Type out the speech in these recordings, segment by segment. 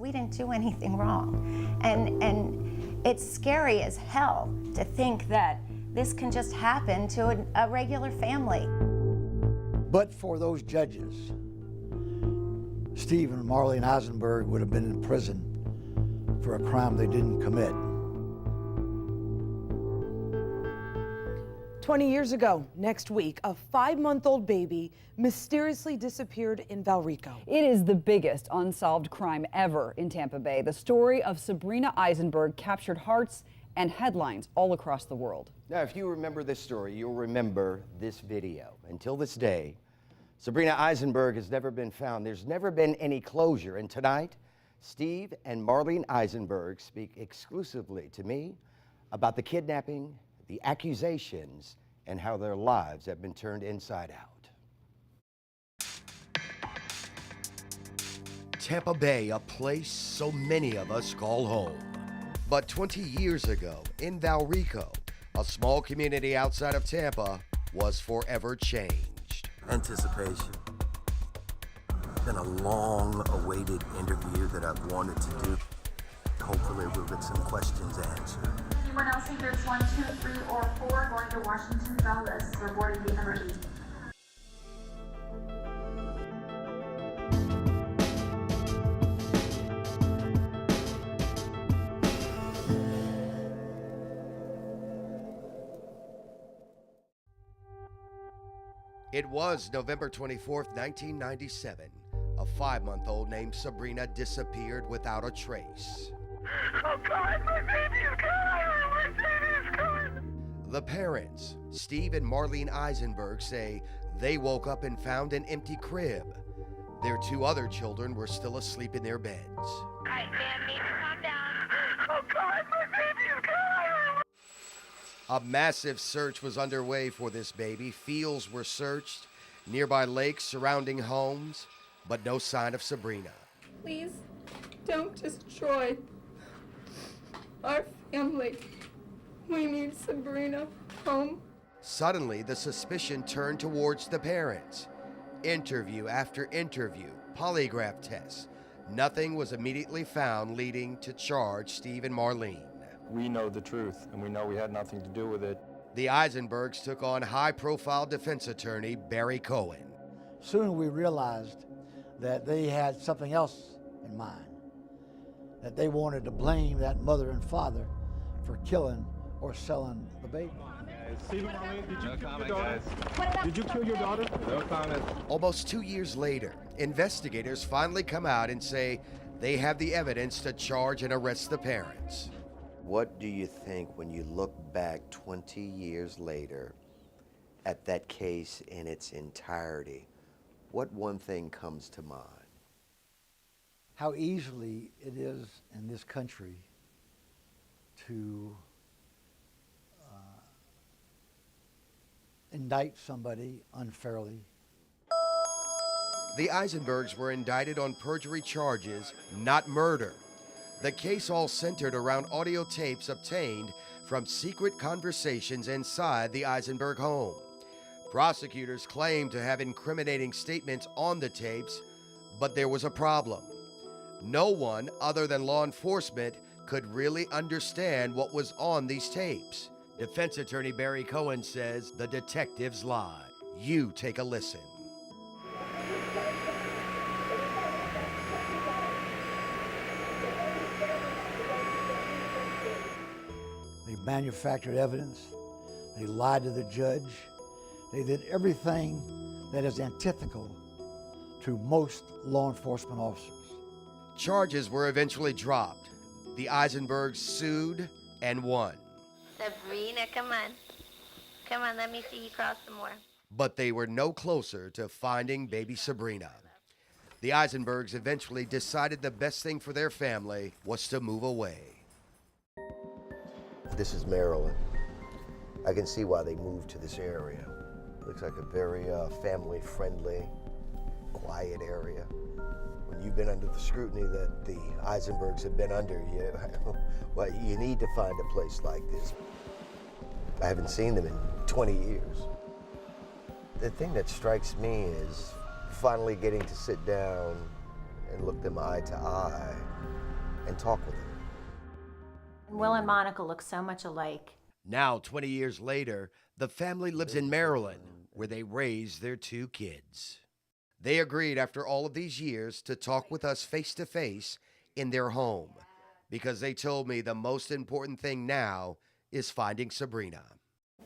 we didn't do anything wrong. And it's scary as hell to think that this can just happen to a regular family. But for those judges, Steve and Marlene Eisenberg would have been in prison for a crime they didn't commit. 20 years ago, next week, a 5-month-old baby mysteriously disappeared in Valrico. It is the biggest unsolved crime ever in Tampa Bay. The story of Sabrina Eisenberg captured hearts and headlines all across the world. Now, if you remember this story, you'll remember this video. Until this day, Sabrina Eisenberg has never been found. There's never been any closure. And tonight, Steve and Marlene Eisenberg speak exclusively to me about the kidnapping, the accusations, and how their lives have been turned inside out. Tampa Bay, a place so many of us call home. But 20 years ago, in Valrico, a small community outside of Tampa, was forever changed. Anticipation. Been a long-awaited interview that I've wanted to do. Hopefully we'll get some questions answered. Anyone else in groups 1, 2, 3, or 4 going to Washington Dulles for boarding the MRE? It was November 24th, 1997. A 5-month-old named Sabrina disappeared without a trace. Oh God, my baby is gone! My baby is gone! The parents, Steve and Marlene Eisenberg, say they woke up and found an empty crib. Their 2 other children were still asleep in their beds. All right, man, need to calm down. Oh God, my baby is gone! A massive search was underway for this baby. Fields were searched, nearby lakes surrounding homes, but no sign of Sabrina. Please don't destroy our family. We need Sabrina home. Suddenly, the suspicion turned towards the parents. Interview after interview, polygraph tests. Nothing was immediately found, leading to charge Steve and Marlene. We know the truth, and we know we had nothing to do with it. The Eisenbergs took on high-profile defense attorney Barry Cohen. Soon we realized that they had something else in mind, that they wanted to blame that mother and father for killing or selling the baby. Stephen, Marlene, did you kill your daughter? Did you kill your daughter? No comment. Almost 2 years later, investigators finally come out and say they have the evidence to charge and arrest the parents. What do you think when you look back 20 years later at that case in its entirety? What one thing comes to mind? How easily it is in this country to indict somebody unfairly. The Eisenbergs were indicted on perjury charges, not murder. The case all centered around audio tapes obtained from secret conversations inside the Eisenberg home. Prosecutors claimed to have incriminating statements on the tapes, but there was a problem. No one other than law enforcement could really understand what was on these tapes. Defense attorney Barry Cohen says the detectives lied. You take a listen. They manufactured evidence. They lied to the judge. They did everything that is antithetical to most law enforcement officers. Charges were eventually dropped. The Eisenbergs sued and won. Sabrina, come on. Come on, let me see you cross some more. But they were no closer to finding baby Sabrina. The Eisenbergs eventually decided the best thing for their family was to move away. This is Maryland. I can see why they moved to this area. Looks like a very family-friendly, quiet area. When you've been under the scrutiny that the Eisenbergs have been under, well, you need to find a place like this. I haven't seen them in 20 years. The thing that strikes me is finally getting to sit down and look them eye to eye and talk with them. Will and Monica look so much alike. Now, 20 years later, the family lives in Maryland, where they raise their 2 kids. They agreed after all of these years to talk with us face to face in their home, because they told me the most important thing now is finding Sabrina.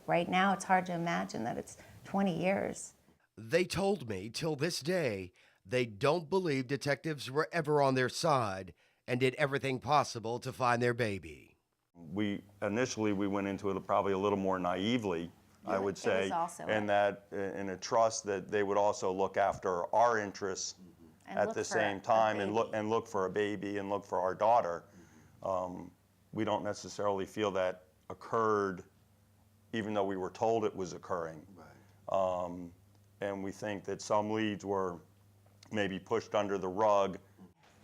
Right now, it's hard to imagine that it's 20 years. They told me till this day they don't believe detectives were ever on their side and did everything possible to find their baby. We initially went into it probably a little more naively, I would say, and that in a trust that they would also look after our interests at the same time and look for a baby and look for our daughter. We don't necessarily feel that occurred, even though we were told it was occurring. And we think that some leads were maybe pushed under the rug.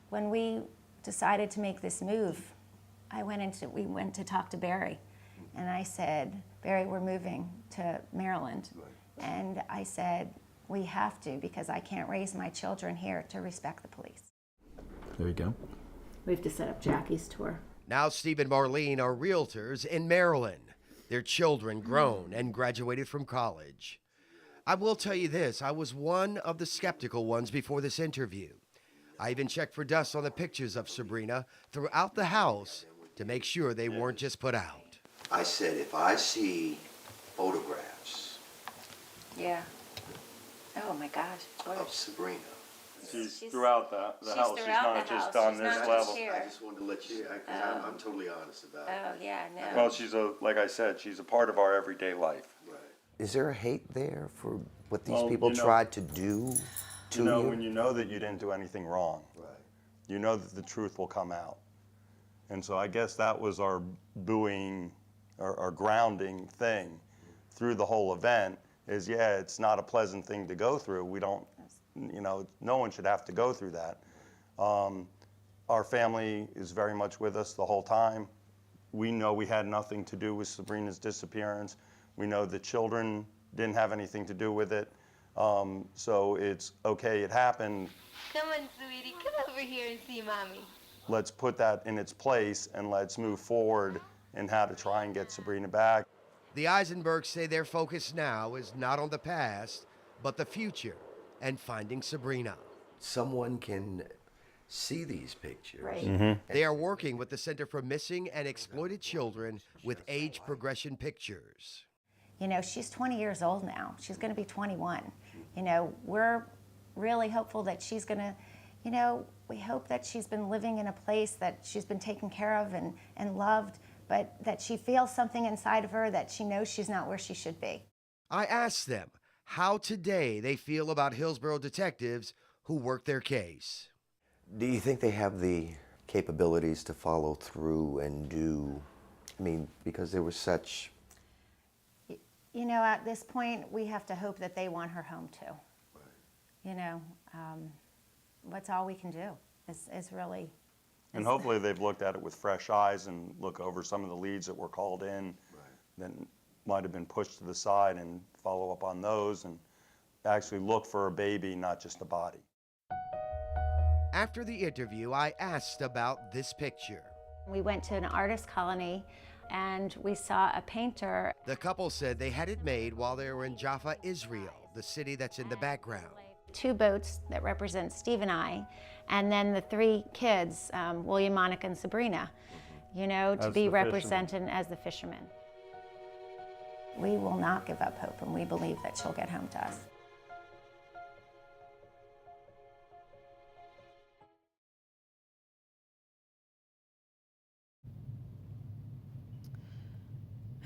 When we decided to make this move, we went to talk to Barry, and I said, Barry, we're moving to Maryland. And I said, we have to, because I can't raise my children here to respect the police. There you go. We have to set up Jackie's tour. Now Steve and Marlene are realtors in Maryland. Their children grown and graduated from college. I will tell you this, I was one of the skeptical ones before this interview. I even checked for dust on the pictures of Sabrina throughout the house to make sure they weren't just put out. I said, if I see photographs Oh my gosh. of Sabrina. She's throughout the house. She's not just on this level. I just wanted to let you, I'm totally honest about it. Oh, yeah, no. Well, like I said, she's a part of our everyday life. Right. Is there a hate there for what these Well, people you know- tried to do to you? When you know that you didn't do anything wrong, you know that the truth will come out. And so I guess that was our buoying, our grounding thing through the whole event is, it's not a pleasant thing to go through. We don't, no one should have to go through that. Our family is very much with us the whole time. We know we had nothing to do with Sabrina's disappearance. We know the children didn't have anything to do with it. So it's okay, it happened. Come on, sweetie. Come over here and see Mommy. Let's put that in its place and let's move forward in how to try and get Sabrina back. The Eisenbergs say their focus now is not on the past, but the future and finding Sabrina. Someone can see these pictures. Right. They are working with the Center for Missing and Exploited Children with age progression pictures. She's 20 years old now. She's going to be 21. We're really hopeful that she's going to, we hope that she's been living in a place that she's been taken care of and loved, but that she feels something inside of her that she knows she's not where she should be. I asked them how today they feel about Hillsborough detectives who work their case. Do you think they have the capabilities to follow through and do, because there was such... At this point, we have to hope that they want her home too. That's all we can do is really... And hopefully they've looked at it with fresh eyes and look over some of the leads that were called in that might have been pushed to the side and follow up on those and actually look for a baby, not just a body. After the interview, I asked about this picture. We went to an artist colony and we saw a painter. The couple said they had it made while they were in Jaffa, Israel, the city that's in the background. 2 boats that represent Steve and I, and then the 3 kids, William, Monica, and Sabrina, to be represented as the fishermen. We will not give up hope, and we believe that she'll get home to us.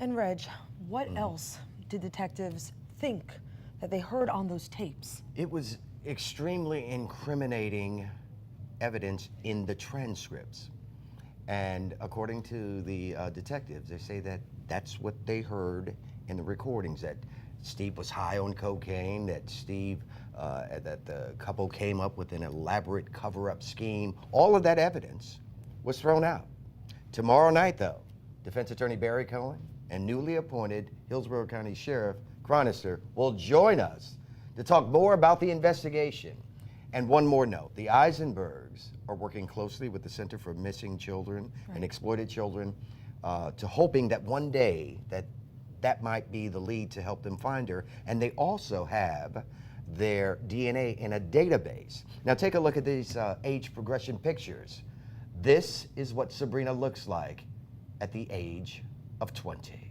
And Reg, what else did detectives think that they heard on those tapes? It was extremely incriminating evidence in the transcripts. And according to the detectives, they say that that's what they heard in the recordings, that Steve was high on cocaine, that that the couple came up with an elaborate cover-up scheme. All of that evidence was thrown out. Tomorrow night, though, Defense Attorney Barry Cohen and newly appointed Hillsborough County Sheriff Cronister will join us to talk more about the investigation And one more note, the Eisenbergs are working closely with the Center for Missing Children and Exploited Children to hoping that one day that might be the lead to help them find her. And they also have their DNA in a database. Now take a look at these age progression pictures. This is what Sabrina looks like at the age of 20.